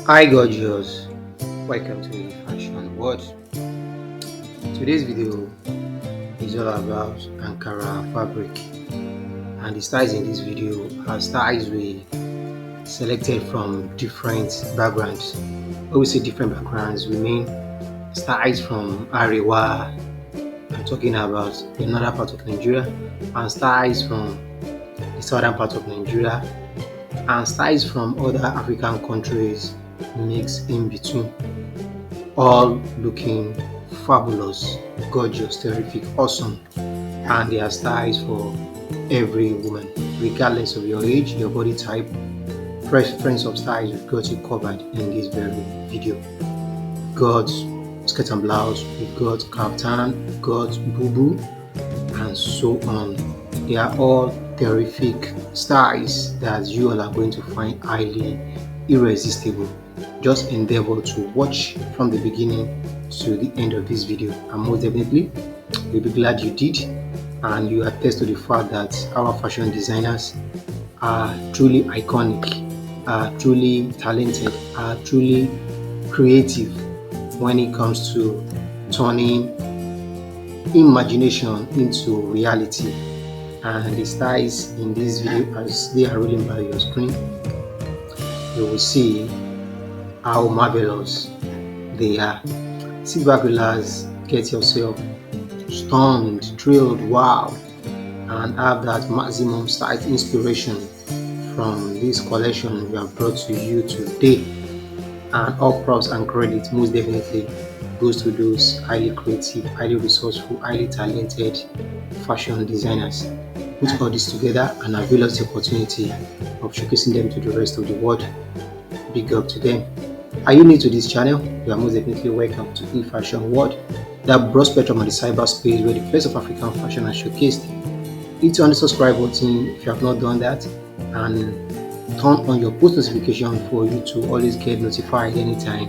Hi gorgeous, welcome to the fashion world. Today's video is all about Ankara fabric, and the styles in this video are styles we selected from different backgrounds. When we say different backgrounds, we mean styles from Arewa, I'm talking about the northern part of Nigeria, and styles from the southern part of Nigeria, and styles from other African countries mixed in between, all looking fabulous, gorgeous, terrific, awesome, and they are styles for every woman, regardless of your age, your body type, preference of styles. We've got you covered in this very video. We've got skirt and blouse, we've got kaftan, we've got bubu, and so on. They are all terrific styles that you all are going to find highly irresistible. Just endeavor to watch from the beginning to the end of this video, and most definitely you'll be glad you did, and you attest to the fact that our fashion designers are truly iconic, are truly talented, are truly creative when it comes to turning imagination into reality. And the styles in this video, as they are rolling by your screen, you will see how marvelous they are. Sit back, relax, get yourself stunned, thrilled, wow, and have that maximum style inspiration from this collection we have brought to you today. And all props and credit most definitely goes to those highly creative, highly resourceful, highly talented fashion designers. Put all this together and avail us the opportunity of showcasing them to the rest of the world. Big up to them. Are you new to this channel? You are most definitely welcome to the fashion world, that broad spectrum of the cyberspace where the face of African fashion is showcased. Hit on the subscribe button if you have not done that, and turn on your post notification for you to always get notified anytime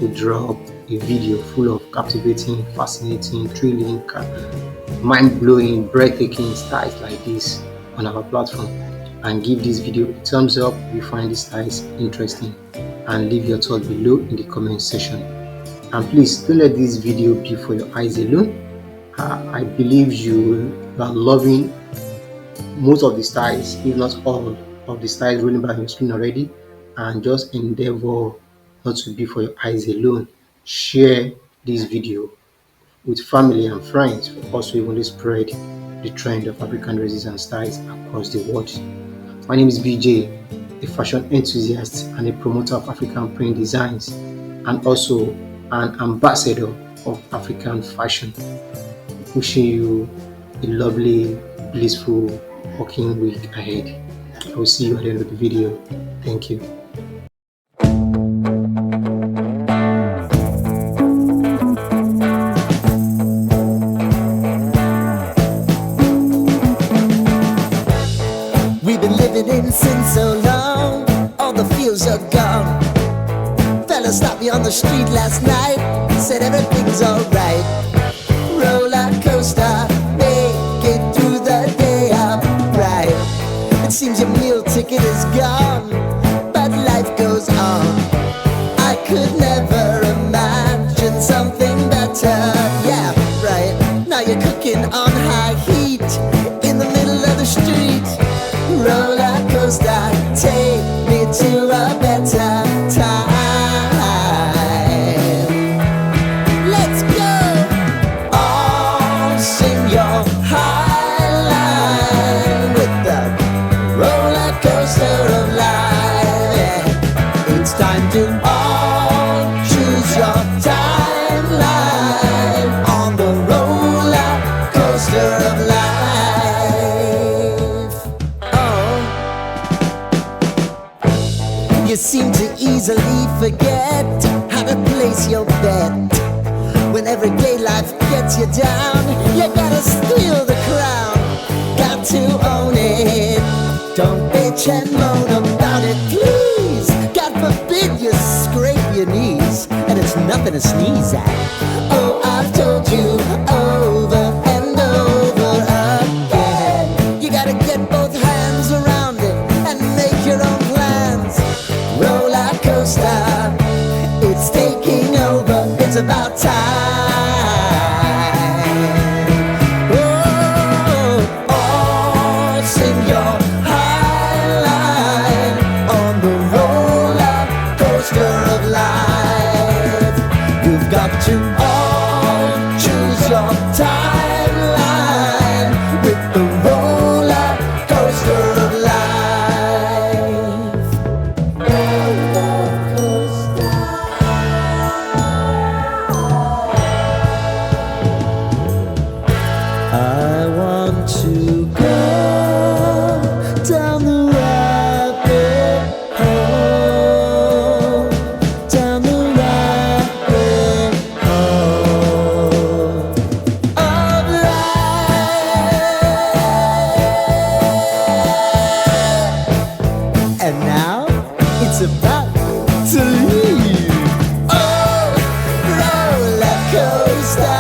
we drop a video full of captivating, fascinating, thrilling, mind-blowing, breathtaking styles like this on our platform. And give this video a thumbs up if you find these styles interesting, and leave your thoughts below in the comment section. And please don't let this video be for your eyes alone. I believe you are loving most of the styles, if not all of the styles rolling by your screen already, and just endeavor not to be for your eyes alone. Share this video with family and friends for us to even spread the trend of African dresses and styles across the world. My name is BJ, a fashion enthusiast and a promoter of African print designs, and also an ambassador of African fashion. Wishing you a lovely, blissful working week ahead. I will see you at the end of the video. Thank you. We've been living in sin so long, all the feels are gone. Fella stopped me on the street last night, said everything's alright. Roller coaster, make it through the day upright. It seems your meal ticket is gone, but life goes on. I could never imagine something better. Yeah, right. Now you're cooking on high heat in the middle of the street. Roller coaster, take me to a better time. Let's go! All sing your high line with the roller coaster of life. Yeah. It's time to all choose your timeline on the roller coaster of life. You seem to easily forget how to place your bet. When everyday life gets you down, you gotta steal the crown. Got to own it. Don't bitch and moan about it, please. God forbid you scrape your knees, and it's nothing to sneeze at. Oh, I've told you over and over again, you gotta get both hands around it and make your own plans. Roller coaster. coaster. It's taking over, it's about time. Oh, oh, sing your high line on the roller coaster of life. You've got to all choose your timeline with the roller coaster of life. Roller coaster. I want to go down the rabbit hole, down the rabbit hole of life. And now it's about to leave. Oh, roller coaster.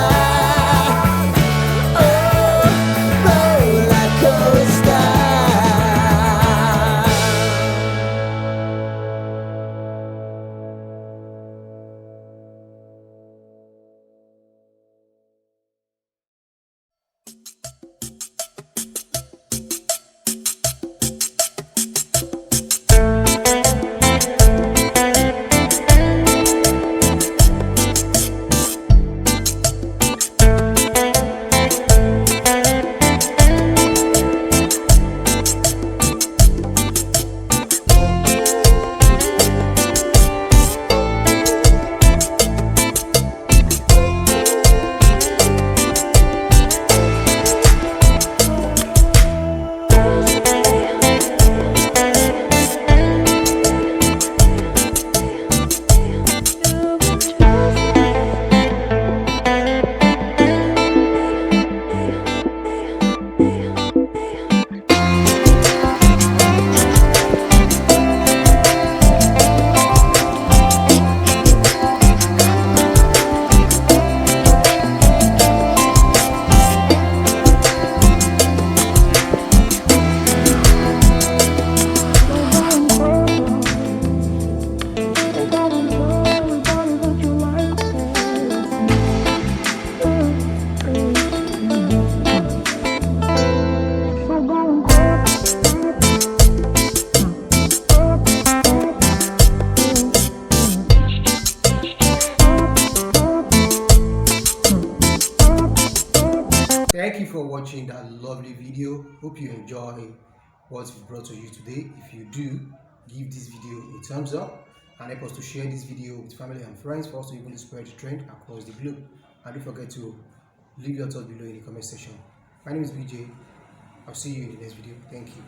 Thank you for watching that lovely video. Hope you enjoy what we brought to you today. If you do, give this video a thumbs up and help us to share this video with family and friends for us to even spread the trend across the globe. And don't forget to leave your thoughts below in the comment section. My name is BJ. I'll see you in the next video. Thank you.